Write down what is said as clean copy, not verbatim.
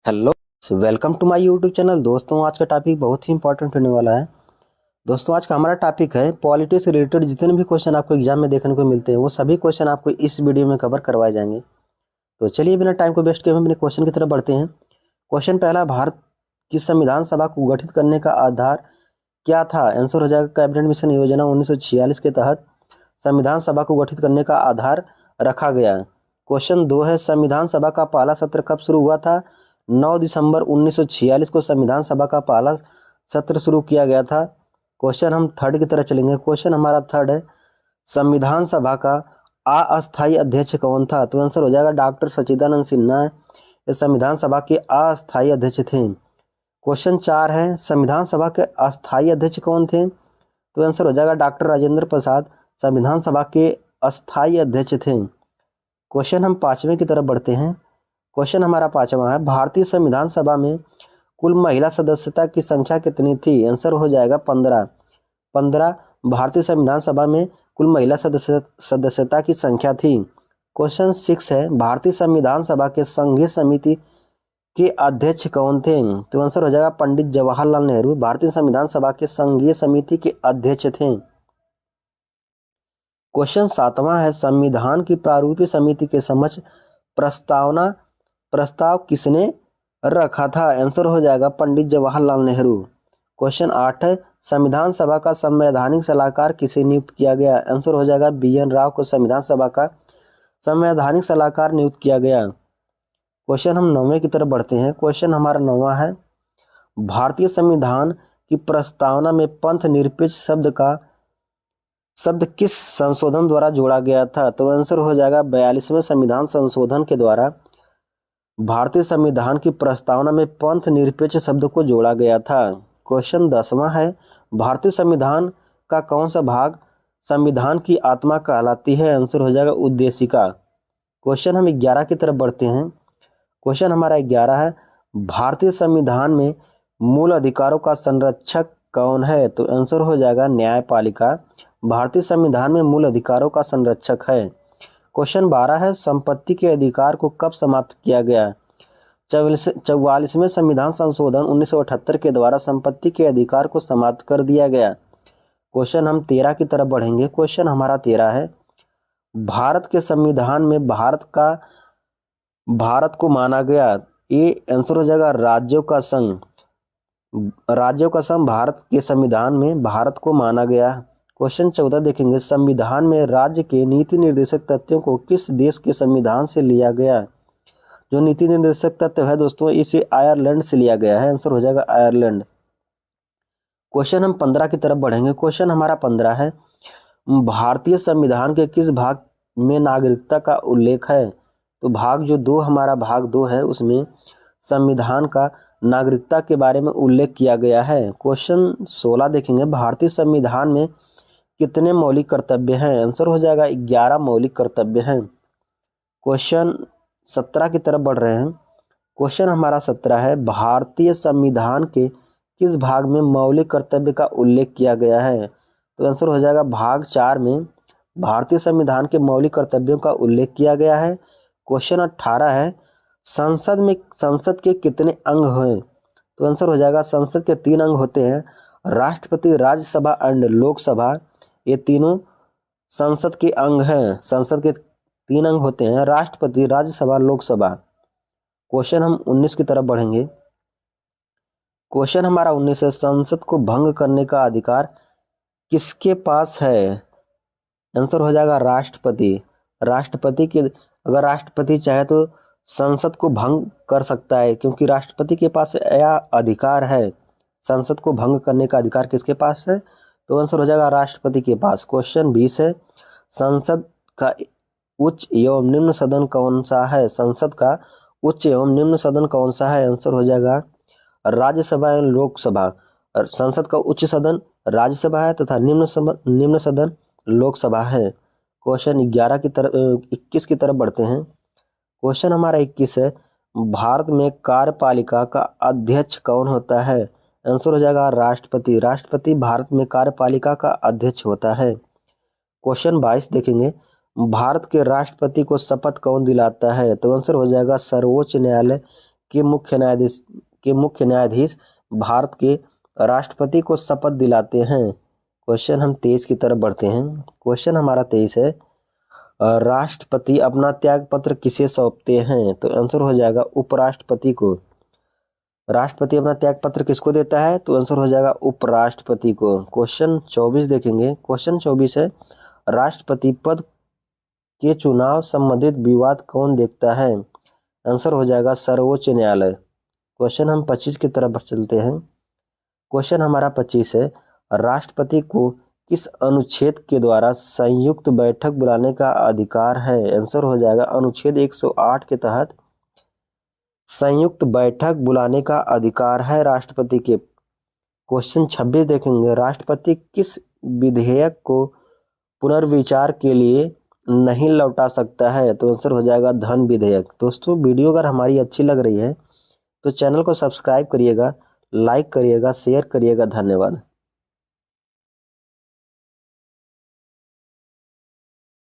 Hello. Welcome to my YouTube channel. दोस्तों आज का टॉपिक बहुत ही इंपॉर्टेंट होने वाला है। दोस्तों आज का हमारा टॉपिक है पॉलिटी से रिलेटेड जितने भी क्वेश्चन आपको एग्जाम में देखने को मिलते हैं वो सभी क्वेश्चन आपको इस वीडियो में कवर करवाए जाएंगे। तो चलिए बिना टाइम को वेस्ट किए हम अपने क्वेश्चन की तरफ बढ़ते हैं। क्वेश्चन पहला, भारत की संविधान सभा को गठित करने का आधार क्या था? आंसर हो जाएगा कैबिनेट मिशन योजना 1946 के तहत संविधान सभा को गठित करने का आधार रखा गया। क्वेश्चन 2 है, संविधान सभा का पहला सत्र कब शुरू हुआ था? 9 दिसंबर 1946 को संविधान सभा का पहला सत्र शुरू किया गया था। क्वेश्चन हम थर्ड की तरफ चलेंगे। क्वेश्चन हमारा थर्ड है, संविधान सभा का अस्थायी अध्यक्ष कौन था? तो आंसर हो जाएगा डॉक्टर सच्चिदानंद सिन्हा। ये संविधान सभा के अस्थायी अध्यक्ष थे। क्वेश्चन 4 है, संविधान सभा के अस्थायी अध्यक्ष कौन थे? तो आंसर हो जाएगा डॉक्टर राजेंद्र प्रसाद संविधान सभा के अस्थायी अध्यक्ष थे। क्वेश्चन हम पांचवें की तरफ बढ़ते हैं। क्वेश्चन हमारा पांचवा है, भारतीय संविधान सभा में कुल महिला सदस्यता की संख्या कितनी थी? आंसर हो जाएगा 15। 15 भारतीय संविधान सभा में कुल महिला सदस्यता की संख्या थी। क्वेश्चन 6 है, भारतीय संविधान सभा के संघीय समिति के अध्यक्ष कौन थे? तो आंसर हो जाएगा पंडित जवाहरलाल नेहरू भारतीय संविधान सभा के संघीय समिति के अध्यक्ष थे। क्वेश्चन 7वां है, संविधान की प्रारूपीय समिति के समक्ष प्रस्ताव किसने रखा था? आंसर हो जाएगा पंडित जवाहरलाल नेहरू। क्वेश्चन 8 है, संविधान सभा का संवैधानिक सलाहकार किसे नियुक्त किया गया? आंसर हो जाएगा BN राव को संविधान सभा का संवैधानिक सलाहकार नियुक्त किया गया। क्वेश्चन हम 9वें की तरफ बढ़ते हैं। क्वेश्चन हमारा 9वां है, भारतीय संविधान की प्रस्तावना में पंथ निरपेक्ष शब्द किस संशोधन द्वारा जोड़ा गया था? तो आंसर हो जाएगा 42वें संविधान संशोधन के द्वारा भारतीय संविधान की प्रस्तावना में पंथ निरपेक्ष शब्द को जोड़ा गया था। क्वेश्चन 10वां है, भारतीय संविधान का कौन सा भाग संविधान की आत्मा कहलाती है? आंसर हो जाएगा उद्देशिका। क्वेश्चन हम 11 की तरफ बढ़ते हैं। क्वेश्चन हमारा 11 है, भारतीय संविधान में मूल अधिकारों का संरक्षक कौन है? तो आंसर हो जाएगा न्यायपालिका भारतीय संविधान में मूल अधिकारों का संरक्षक है। क्वेश्चन 12 है, संपत्ति के अधिकार को कब समाप्त किया गया? 44वें संविधान संशोधन 1978 के द्वारा संपत्ति के अधिकार को समाप्त कर दिया गया। क्वेश्चन हम 13 की तरफ बढ़ेंगे। क्वेश्चन हमारा 13 है, भारत के संविधान में भारत को माना गया, ये आंसर हो जाएगा राज्यों का संघ भारत के संविधान में भारत को माना गया। क्वेश्चन 14 देखेंगे, संविधान में राज्य के नीति निर्देशक तथ्यों को किस देश के संविधान से लिया गया? जो नीति निर्देशक तत्व है दोस्तों इसे आयरलैंड से लिया गया है। आंसर हो जाएगा आयरलैंड। क्वेश्चन हम 15 की तरफ बढ़ेंगे। क्वेश्चन हमारा 15 है, भारतीय संविधान के किस भाग में नागरिकता का उल्लेख है? तो भाग जो 2 हमारा भाग 2 है उसमें संविधान का नागरिकता के बारे में उल्लेख किया गया है। क्वेश्चन 16 देखेंगे, भारतीय संविधान में कितने मौलिक कर्तव्य हैं? आंसर हो जाएगा 11 मौलिक कर्तव्य हैं। क्वेश्चन 17 की तरफ बढ़ रहे हैं। क्वेश्चन हमारा 17 है, भारतीय संविधान के किस भाग में मौलिक कर्तव्य का उल्लेख किया गया है? तो आंसर हो जाएगा भाग 4 में भारतीय संविधान के मौलिक कर्तव्यों का उल्लेख किया गया है। क्वेश्चन 18 है, संसद के कितने अंग हैं? तो आंसर हो जाएगा संसद के 3 अंग होते हैं, राष्ट्रपति, राज्यसभा एंड लोकसभा। ये तीनों संसद के अंग हैं। संसद के 3 अंग होते हैं, राष्ट्रपति, राज्यसभा, लोकसभा। क्वेश्चन हम 19 की तरफ बढ़ेंगे। क्वेश्चन हमारा 19 है, संसद को भंग करने का अधिकार किसके पास है? आंसर हो जाएगा राष्ट्रपति। अगर राष्ट्रपति चाहे तो संसद को भंग कर सकता है, क्योंकि राष्ट्रपति के पास यह अधिकार है। संसद को भंग करने का अधिकार किसके पास है? तो आंसर हो जाएगा राष्ट्रपति के पास। क्वेश्चन 20 है, संसद का उच्च एवं निम्न सदन कौन सा है? संसद का उच्च एवं निम्न सदन कौन सा है? आंसर हो जाएगा राज्यसभा एवं लोकसभा। संसद का उच्च सदन राज्यसभा है तथा निम्न सदन लोकसभा है। क्वेश्चन 21 की तरफ बढ़ते हैं। क्वेश्चन हमारा 21 है, भारत में कार्यपालिका का अध्यक्ष कौन होता है? आंसर हो जाएगा राष्ट्रपति भारत में कार्यपालिका का अध्यक्ष होता है। क्वेश्चन 22 देखेंगे, भारत के राष्ट्रपति को शपथ कौन दिलाता है? तो आंसर हो जाएगा सर्वोच्च न्यायालय के मुख्य न्यायाधीश भारत के राष्ट्रपति को शपथ दिलाते हैं? क्वेश्चन हम 23 की तरफ बढ़ते हैं। क्वेश्चन हमारा 23 है, राष्ट्रपति अपना त्याग पत्र किसे सौंपते हैं? तो आंसर हो जाएगा उपराष्ट्रपति को। राष्ट्रपति अपना त्याग पत्र किसको देता है? तो आंसर हो जाएगा उपराष्ट्रपति को। क्वेश्चन 24 देखेंगे। क्वेश्चन 24 है, राष्ट्रपति पद के चुनाव संबंधित विवाद कौन देखता है? आंसर हो जाएगा सर्वोच्च न्यायालय। क्वेश्चन हम 25 की तरफ चलते हैं। क्वेश्चन हमारा 25 है, राष्ट्रपति को किस अनुच्छेद के द्वारा संयुक्त बैठक बुलाने का अधिकार है? आंसर हो जाएगा अनुच्छेद 108 के तहत संयुक्त बैठक बुलाने का अधिकार है राष्ट्रपति के। क्वेश्चन 26 देखेंगे, राष्ट्रपति किस विधेयक को पुनर्विचार के लिए नहीं लौटा सकता है? तो आंसर हो जाएगा धन विधेयक। दोस्तों, वीडियो अगर हमारी अच्छी लग रही है तो चैनल को सब्सक्राइब करिएगा, लाइक करिएगा, शेयर करिएगा। धन्यवाद।